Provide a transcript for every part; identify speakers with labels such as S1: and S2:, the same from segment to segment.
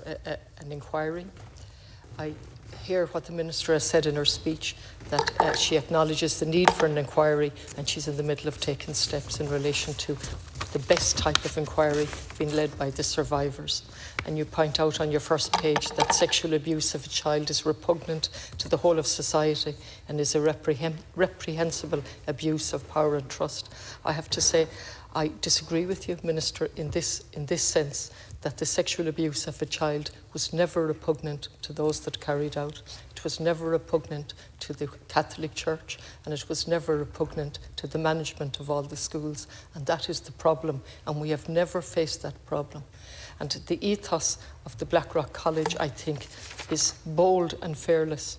S1: An inquiry. I hear what the Minister has said in her speech, that she acknowledges the need for an inquiry, and she's in the middle of taking steps in relation to the best type of inquiry being led by the survivors. And you point out on your first page that sexual abuse of a child is repugnant to the whole of society and is a reprehensible abuse of power and trust. I have to say, I disagree with you, Minister, in this sense, that the sexual abuse of a child was never repugnant to those that carried out. It was never repugnant to the Catholic Church, and it was never repugnant to the management of all the schools. And that is the problem, and we have never faced that problem. And the ethos of the Blackrock College, I think, is bold and fearless.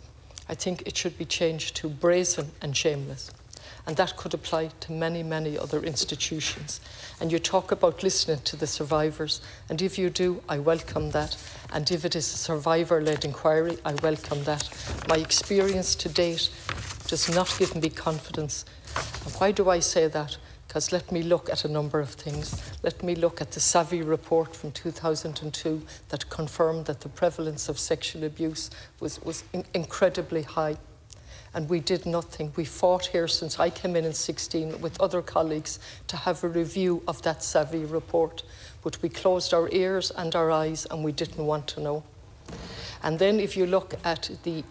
S1: I think it should be changed to brazen and shameless. And that could apply to many, many other institutions. And you talk about listening to the survivors, and if you do, I welcome that. And if it is a survivor-led inquiry, I welcome that. My experience to date does not give me confidence. And why do I say that? Because let me look at a number of things. Let me look at the Savvy report from 2002 that confirmed that the prevalence of sexual abuse was incredibly high. And we did nothing. We fought here since I came in 16 with other colleagues to have a review of that Savvy report. But we closed our ears and our eyes, and we didn't want to know. And then if you look at the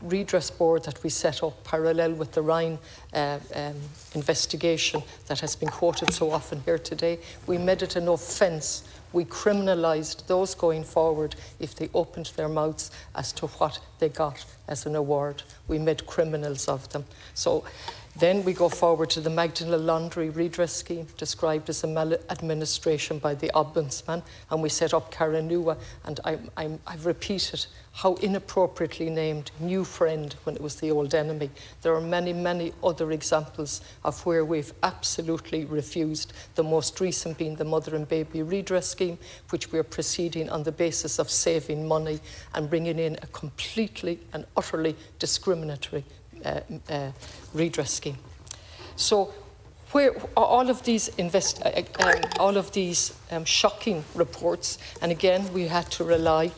S1: redress board that we set up parallel with the Rhine investigation that has been quoted so often here today, we made it an offence. We criminalised those going forward if they opened their mouths as to what they got as an award. We made criminals of them. So then we go forward to the Magdalene Laundry redress scheme, described as a maladministration by the Ombudsman, and we set up Caranua, and I've repeated how inappropriately named New Friend when it was the old enemy. There are many, many other examples of where we've absolutely refused, the most recent being the Mother and Baby redress scheme, which we're proceeding on the basis of saving money and bringing in a completely and utterly discriminatory redress scheme. So where all of these shocking reports, and again we had to rely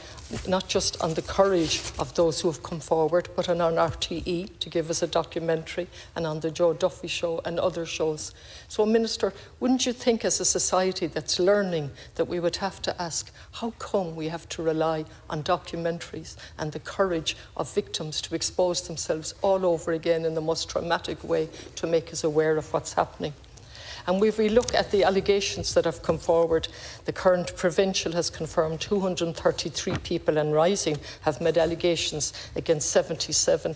S1: not just on the courage of those who have come forward, but on our RTE to give us a documentary, and on the Joe Duffy show and other shows. So, Minister, wouldn't you think as a society that's learning that we would have to ask, how come we have to rely on documentaries and the courage of victims to expose themselves all over again in the most traumatic way to make us aware of what's happening? And if we look at the allegations that have come forward, the current provincial has confirmed 233 people and rising have made allegations against 77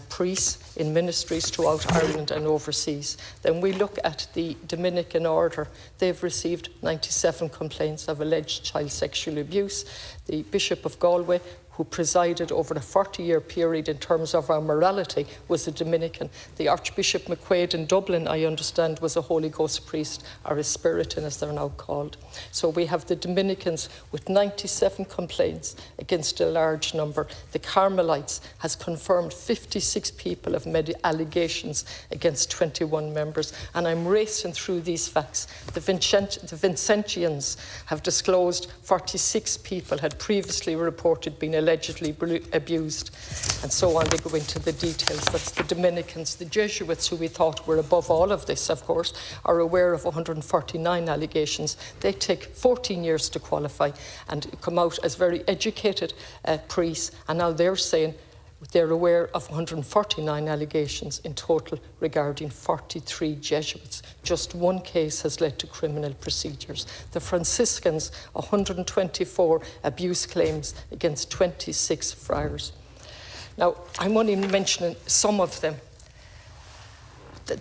S1: priests in ministries throughout Ireland and overseas. Then we look at the Dominican Order. They've received 97 complaints of alleged child sexual abuse. The Bishop of Galway, who presided over a 40-year period in terms of our morality, was a Dominican. The Archbishop McQuaid in Dublin, I understand, was a Holy Ghost priest, or a Spiritan as they're now called. So we have the Dominicans with 97 complaints against a large number. The Carmelites has confirmed 56 people have made allegations against 21 members. And I'm racing through these facts. The Vincentians have disclosed 46 people had previously reported being allegedly abused, and so on. They go into the details. That's the Dominicans. The Jesuits, who we thought were above all of this, of course, are aware of 149 allegations. They take 14 years to qualify and come out as very educated priests, and now they're saying they're aware of 149 allegations in total regarding 43 Jesuits. Just one case has led to criminal procedures. The Franciscans, 124 abuse claims against 26 friars. Now, I'm only mentioning some of them.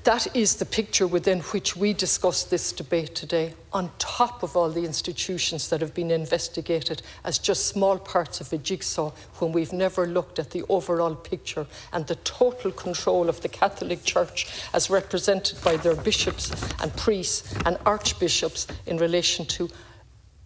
S1: That is the picture within which we discuss this debate today, on top of all the institutions that have been investigated as just small parts of a jigsaw, when we've never looked at the overall picture and the total control of the Catholic Church as represented by their bishops and priests and archbishops in relation to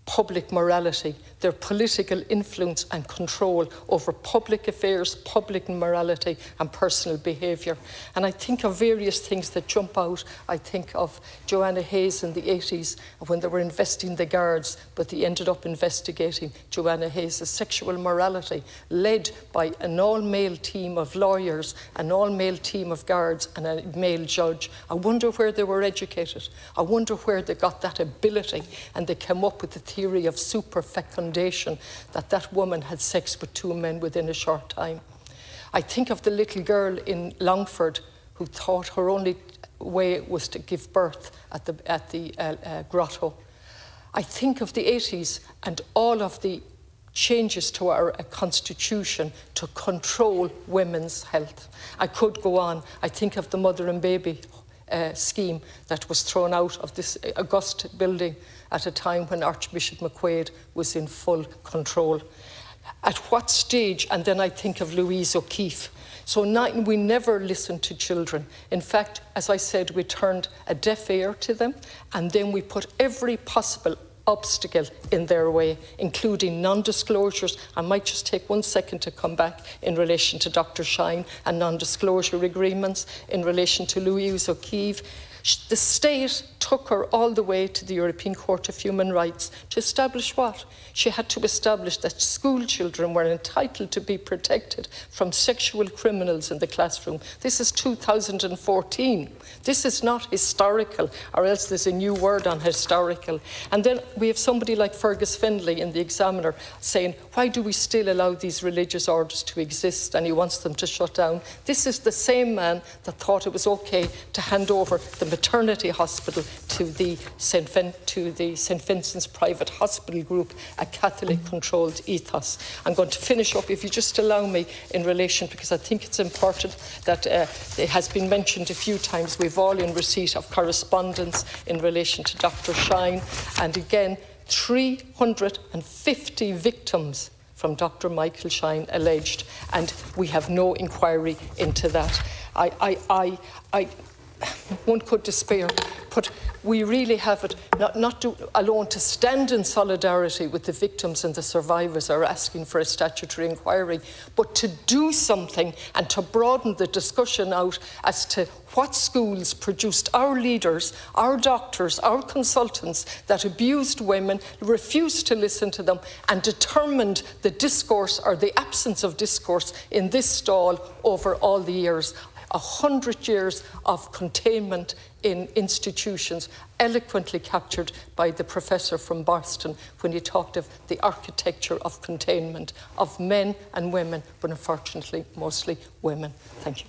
S1: public morality, their political influence and control over public affairs, public morality and personal behaviour. And I think of various things that jump out. I think of Joanna Hayes in the 80s when they were investing the guards, but they ended up investigating Joanna Hayes' sexual morality, led by an all-male team of lawyers, an all-male team of guards and a male judge. I wonder where they were educated. I wonder where they got that ability, and they came up with the theory of superfecundation, that that woman had sex with 2 men within a short time. I think of the little girl in Longford who thought her only way was to give birth at the grotto. I think of the 80s and all of the changes to our constitution to control women's health. I could go on. I think of the mother and baby scheme that was thrown out of this august building at a time when Archbishop McQuaid was in full control. At what stage? And then I think of Louise O'Keeffe. So we never listened to children. In fact, as I said, we turned a deaf ear to them, and then we put every possible obstacle in their way, including non-disclosures. I might just take 1 second to come back in relation to Dr. Shine and non-disclosure agreements in relation to Louise O'Keeffe. The state took her all the way to the European Court of Human Rights to establish what? She had to establish that school children were entitled to be protected from sexual criminals in the classroom. This is 2014. This is not historical, or else there's a new word on historical. And then we have somebody like Fergus Findlay in the Examiner saying, why do we still allow these religious orders to exist? And he wants them to shut down. This is the same man that thought it was okay to hand over the maternity hospital to the St. Vincent's Private Hospital Group, a Catholic-controlled ethos. I'm going to finish up, if you just allow me, in relation, because I think it's important that it has been mentioned a few times. We've all in receipt of correspondence in relation to Dr. Shine, and again, 350 victims from Dr. Michael Shine alleged, and we have no inquiry into that. One could despair, but we really have it not alone to stand in solidarity with the victims and the survivors are asking for a statutory inquiry, but to do something and to broaden the discussion out as to what schools produced our leaders, our doctors, our consultants that abused women, refused to listen to them, and determined the discourse or the absence of discourse in this stall over all the years. 100 years of containment in institutions, eloquently captured by the professor from Boston when he talked of the architecture of containment of men and women, but unfortunately mostly women. Thank you.